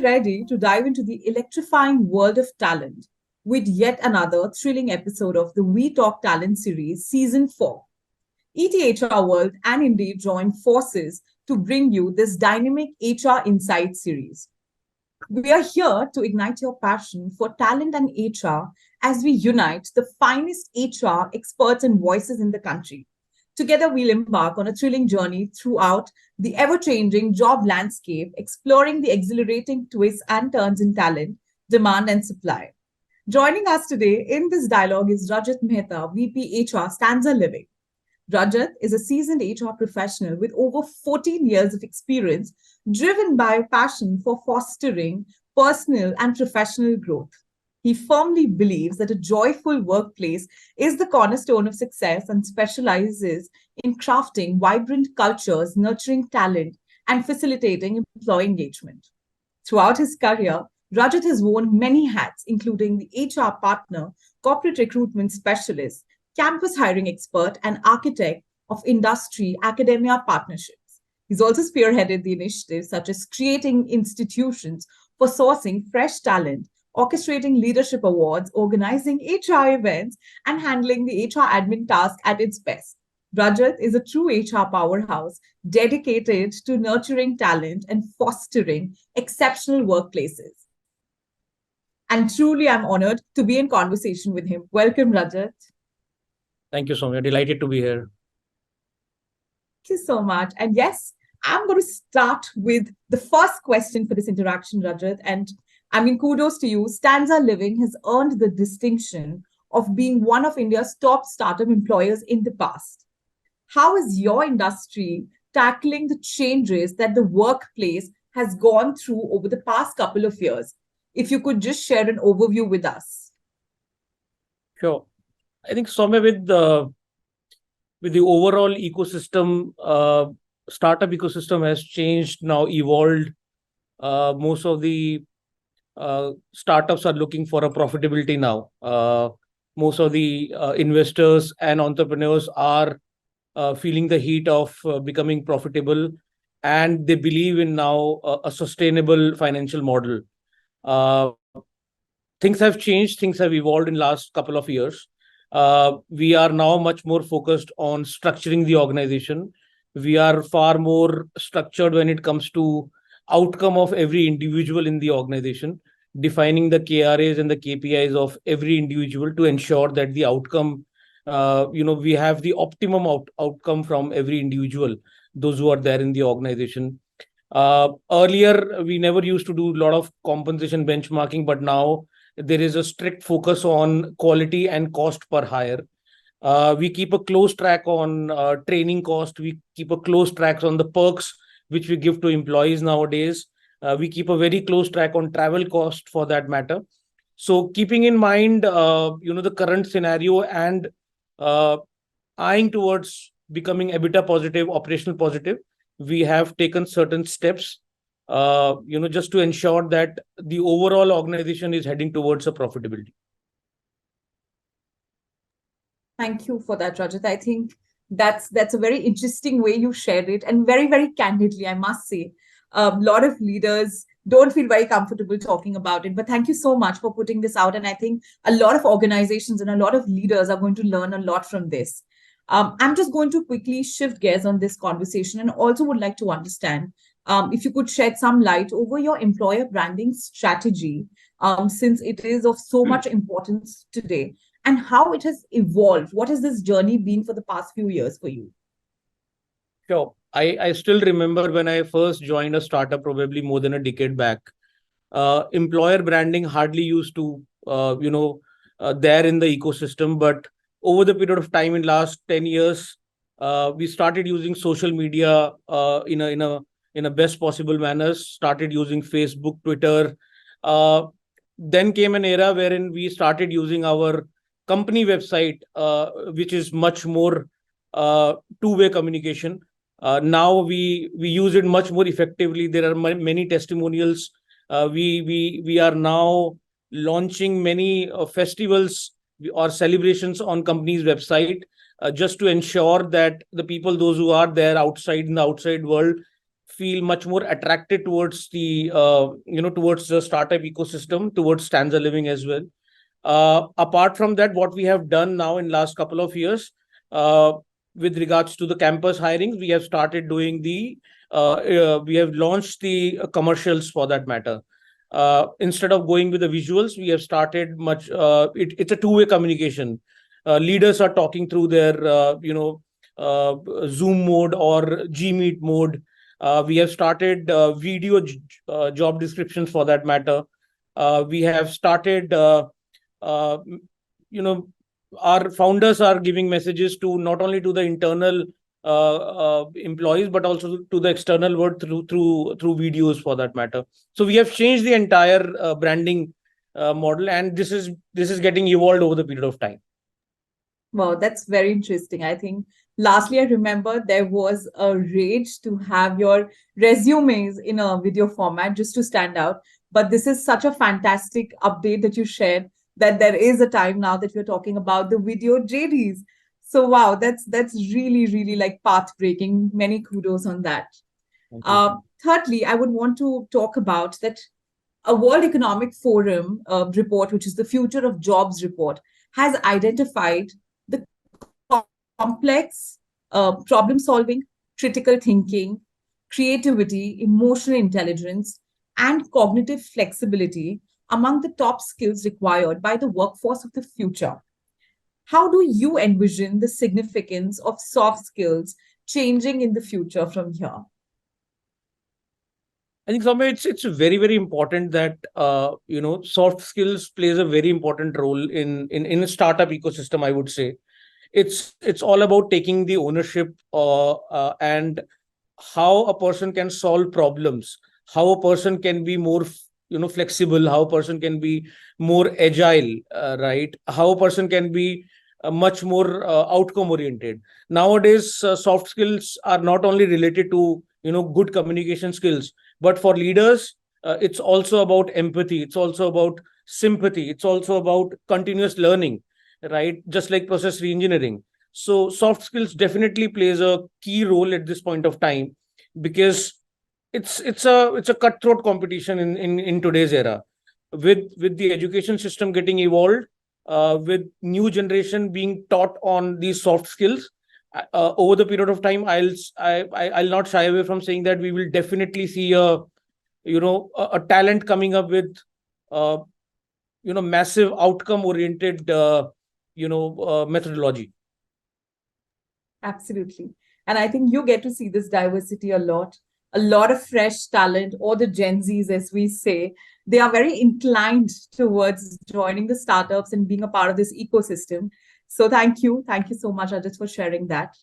ready to dive into the electrifying world of talent with yet another thrilling episode of the We Talk Talent series, Season 4. ETHR World and Indeed join forces to bring you this dynamic HR Insight series. We are here to ignite your passion for talent and HR as we unite the finest HR experts and voices in the country. Together, we'll embark on a thrilling journey throughout the ever changing job landscape, exploring the exhilarating twists and turns in talent, demand, and supply. Joining us today in this dialogue is Rajat Mehta, VP HR, Stanza Living. Rajat is a seasoned HR professional with over 14 years of experience, driven by a passion for fostering personal and professional growth. He firmly believes that a joyful workplace is the cornerstone of success and specializes in crafting vibrant cultures, nurturing talent, and facilitating employee engagement. Throughout his career, Rajat has worn many hats, including the HR partner, corporate recruitment specialist, campus hiring expert, and architect of industry academia partnerships. He's also spearheaded the initiatives such as creating institutions for sourcing fresh talent, orchestrating leadership awards, organizing HR events, and handling the HR admin task at its best. Rajat is a true HR powerhouse dedicated to nurturing talent and fostering exceptional workplaces. And truly, I'm honored to be in conversation with him. Welcome, Rajat. Thank you, Soumya. Delighted to be here. Thank you so much. And yes, I'm going to start with the first question for this interaction, Rajat. And kudos to you. Stanza Living has earned the distinction of being one of India's top startup employers in the past. How is your industry tackling the changes that the workplace has gone through over the past couple of years? If you could just share an overview with us. Sure. I think somewhere with the overall ecosystem, startup ecosystem has changed now, evolved. Most of the startups are looking for a profitability now. Most of the investors and entrepreneurs are feeling the heat of becoming profitable, and they believe in now a sustainable financial model. Things have changed, things have evolved in last couple of years. We are now much more focused on structuring the organization. We are far more structured when it comes to outcome of every individual in the organization, defining the KRAs and the KPIs of every individual to ensure that the outcome, we have the optimum outcome from every individual, those who are there in the organization. Earlier, we never used to do a lot of compensation benchmarking, but now there is a strict focus on quality and cost per hire. We keep a close track on training cost. We keep a close track on the perks which we give to employees nowadays. We keep a very close track on travel cost for that matter. So keeping in mind, the current scenario and eyeing towards becoming EBITDA positive, operational positive, we have taken certain steps, just to ensure that the overall organization is heading towards a profitability. Thank you for that, Rajat. I think that's a very interesting way you shared it, and very, very candidly, I must say. A lot of leaders don't feel very comfortable talking about it, but thank you so much for putting this out. And I think a lot of organizations and a lot of leaders are going to learn a lot from this. I'm just going to quickly shift gears on this conversation, and also would like to understand if you could shed some light over your employer branding strategy, since it is of so much importance today, and how it has evolved. What has this journey been for the past few years for you? Sure. I still remember when I first joined a startup, probably more than a decade back, employer branding hardly used to, there in the ecosystem. But over the period of time in last 10 years, we started using social media in a best possible manner, started using Facebook, Twitter. Then came an era wherein we started using our company website, which is much more two-way communication. Now we use it much more effectively. There are many testimonials. We are now launching many festivals or celebrations on company's website, just to ensure that the people, those who are there outside in the outside world, feel much more attracted towards the towards the startup ecosystem, towards stanza living as well. Apart from that, what we have done now in last couple of years, uh, with regards to the campus hirings, we have started doing we have launched the commercials for that matter. Instead of going with the visuals, we have started it's a two-way communication. Leaders are talking through their uh, Zoom mode or Gmeet mode. We have started job descriptions for that matter. We have started uh, you know our founders are giving messages to not only to the internal employees, but also to the external world through videos for that matter. So we have changed the entire branding model, and this is getting evolved over the period of time. Wow, that's very interesting. I think lastly, I remember there was a rage to have your resumes in a video format just to stand out. But this is such a fantastic update that you shared that there is a time now that we're talking about the video JDs. So wow, that's really, really like path breaking. Many kudos on that. Thank you. Thirdly, I would want to talk about that a World Economic Forum report, which is the Future of Jobs report, has identified the complex problem solving, critical thinking, creativity, emotional intelligence, and cognitive flexibility among the top skills required by the workforce of the future. How do you envision the significance of soft skills changing in the future from here? I think somewhere it's very very important that soft skills plays a very important role in a startup ecosystem. I would say it's all about taking the ownership and how a person can solve problems, how a person can be more flexible, how a person can be more agile, right? How a person can be much more outcome oriented. Nowadays, soft skills are not only related to good communication skills, but for leaders, it's also about empathy, it's also about sympathy, it's also about continuous learning, right? Just like process reengineering. So soft skills definitely plays a key role at this point of time, because it's a cutthroat competition in today's era, with the education system getting evolved, with new generation being taught on these soft skills. Over the period of time, I'll not shy away from saying that we will definitely see a talent coming up with uh, massive outcome oriented methodology. Absolutely. And I think you get to see this diversity a lot of fresh talent, or the Gen Zs, as we say. They are very inclined towards joining the startups and being a part of this ecosystem. So thank you. Thank you so much, Ajit, for sharing that.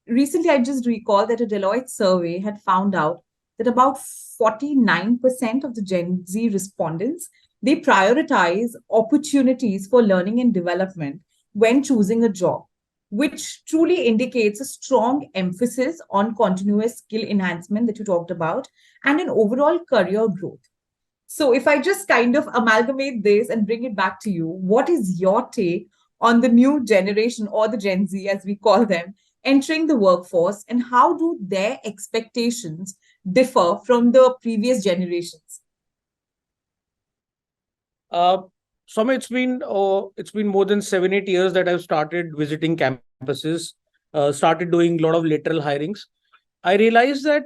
Recently, I just recall that a Deloitte survey had found out that about 49% of the Gen Z respondents, they prioritize opportunities for learning and development when choosing a job, which truly indicates a strong emphasis on continuous skill enhancement that you talked about and an overall career growth. So, if I just kind of amalgamate this and bring it back to you, what is your take on the new generation, or the Gen Z as we call them, entering the workforce, and how do their expectations differ from the previous generations? Uh, Soumya, it's been more than 7-8 years that I've started visiting campuses, started doing a lot of lateral hirings. I realized that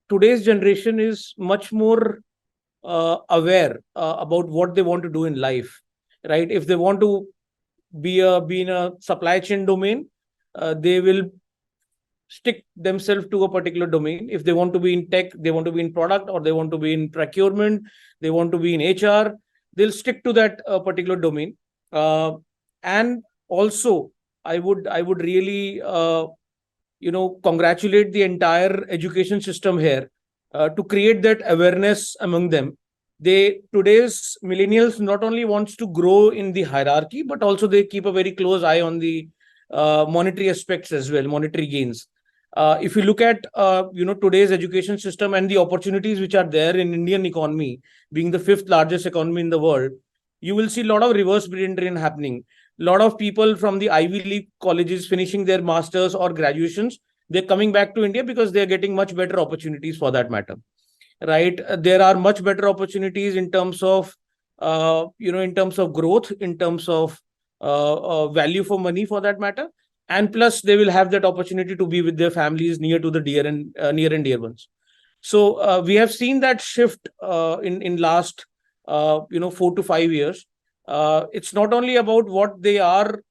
today's generation is much more aware about what they want to do in life, right? If they want to be in a supply chain domain, they will stick themselves to a particular domain. If they want to be in tech, they want to be in product, or they want to be in procurement, they want to be in HR, they'll stick to that particular domain. And also, I would really congratulate the entire education system here to create that awareness among them. Today's millennials not only wants to grow in the hierarchy, but also they keep a very close eye on the monetary aspects as well, monetary gains. If you look at today's education system and the opportunities which are there in Indian economy, being the fifth largest economy in the world, you will see a lot of reverse brain drain happening. A lot of people from the Ivy League colleges finishing their masters or graduations, they're coming back to India because they're getting much better opportunities for that matter, right? There are much better opportunities in terms of, in terms of growth, in terms of value for money for that matter. And plus, they will have that opportunity to be with their families near to the near and dear ones. So we have seen that shift in last 4 to 5 years. It's not only about what they are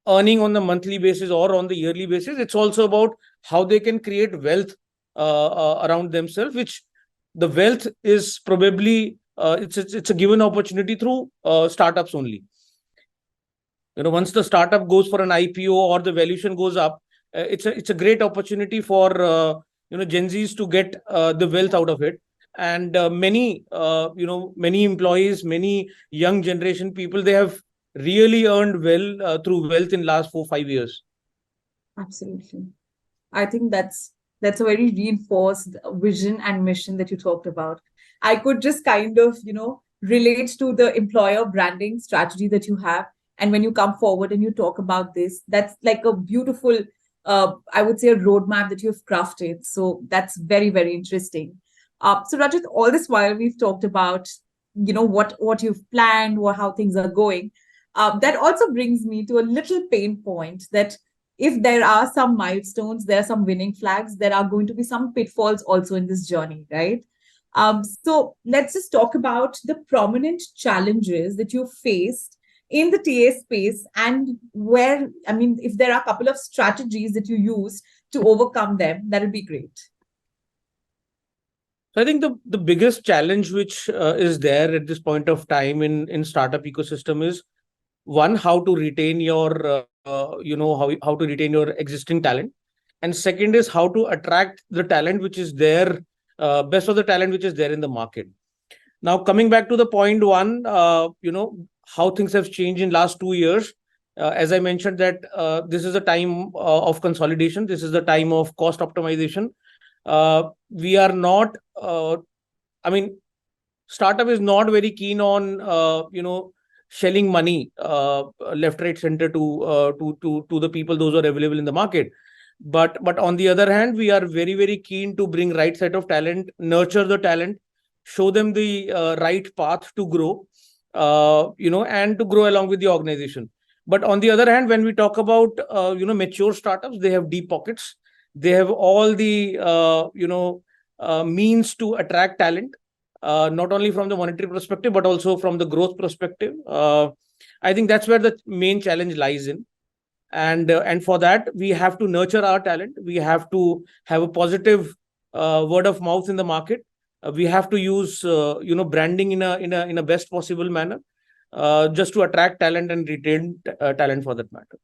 earning on the monthly basis or on the yearly basis. It's also about how they can create wealth around themselves, which the wealth is probably it's a given opportunity through startups only. Once the startup goes for an IPO or the valuation goes up, it's a great opportunity for Gen Zs to get the wealth out of it. And many employees, many young generation people, they have really earned well through wealth in last 4 5 years. Absolutely. I think that's a very reinforced vision and mission that you talked about. I could just kind of, relate to the employer branding strategy that you have. And when you come forward and you talk about this, that's like a beautiful, I would say, a roadmap that you've crafted. So that's very, very interesting. So Rajat, all this while we've talked about, what you've planned or how things are going. That also brings me to a little pain point that if there are some milestones, there are some winning flags, there are going to be some pitfalls also in this journey, right? So let's just talk about the prominent challenges that you faced in the TA space and where, I mean, if there are a couple of strategies that you use to overcome them, that would be great. So I think the biggest challenge which is there at this point of time in startup ecosystem is, one, how to retain your how to retain your existing talent, and second is how to attract the talent which is there, best of the talent which is there in the market. Now, coming back to the point one, how things have changed in last 2 years. As I mentioned that this is a time of consolidation. This is the time of cost optimization. We are not, I mean, startup is not very keen on, shelling money left, right, center to the people those who are available in the market. But on the other hand, we are very, very keen to bring right set of talent, nurture the talent, show them the right path to grow, and to grow along with the organization. But on the other hand, when we talk about mature startups, they have deep pockets. They have all the means to attract talent, not only from the monetary perspective but also from the growth perspective. I think that's where the main challenge lies in. And for that, we have to nurture our talent. We have to have a positive word of mouth in the market. We have to use branding in a best possible manner, just to attract talent and retain talent for that matter.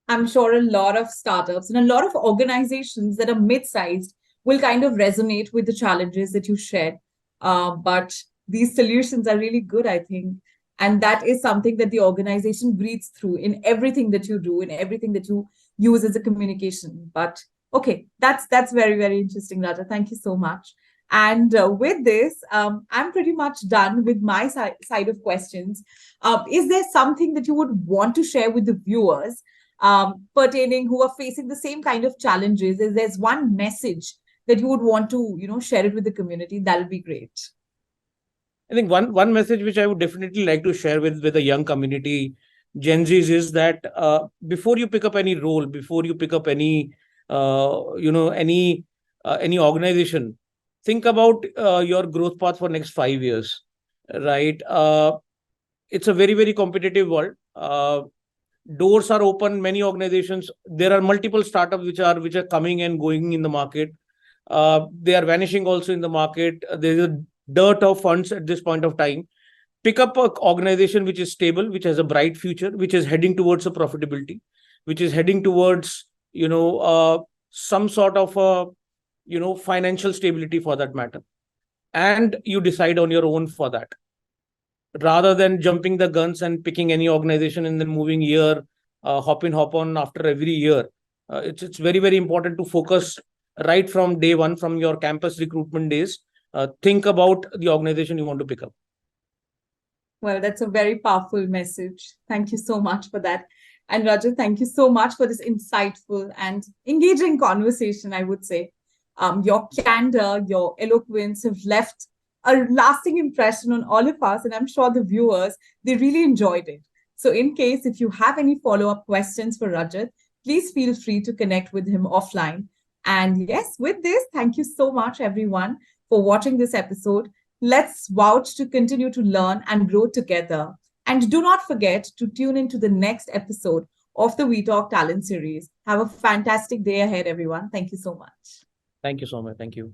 I'm sure a lot of startups and a lot of organizations that are mid-sized will kind of resonate with the challenges that you shared. But these solutions are really good, I think. And that is something that the organization breathes through in everything that you do, in everything that you use as a communication. But okay, that's very, very interesting, Raja. Thank you so much. And with this, I'm pretty much done with my side of questions. Is there something that you would want to share with the viewers pertaining who are facing the same kind of challenges? If there's one message that you would want to, share it with the community, that'll be great. I think one message which I would definitely like to share with the young community, Gen Zs, is that before you pick up any role, before you pick up any any organization, think about your growth path for next 5 years, right? It's a very, very competitive world. Doors are open. Many organizations. There are multiple startups which are coming and going in the market. They are vanishing also in the market. There is a dearth of funds at this point of time. Pick up an organization which is stable, which has a bright future, which is heading towards a profitability, which is heading towards some sort of a financial stability for that matter, and you decide on your own for that, rather than jumping the guns and picking any organization and then moving here, hop in hop on after every year. It's very, very important to focus right from day one, from your campus recruitment days. Think about the organization you want to pick up. Well, that's a very powerful message. Thank you so much for that. And Rajat, thank you so much for this insightful and engaging conversation, I would say. Your candor, your eloquence have left a lasting impression on all of us, and I'm sure the viewers, they really enjoyed it. So, in case if you have any follow up questions for Rajat, please feel free to connect with him offline. And yes, with this, thank you so much, everyone, for watching this episode. Let's vouch to continue to learn and grow together. And do not forget to tune into the next episode of the We Talk Talent series. Have a fantastic day ahead, everyone. Thank you so much. Thank you so much. Thank you.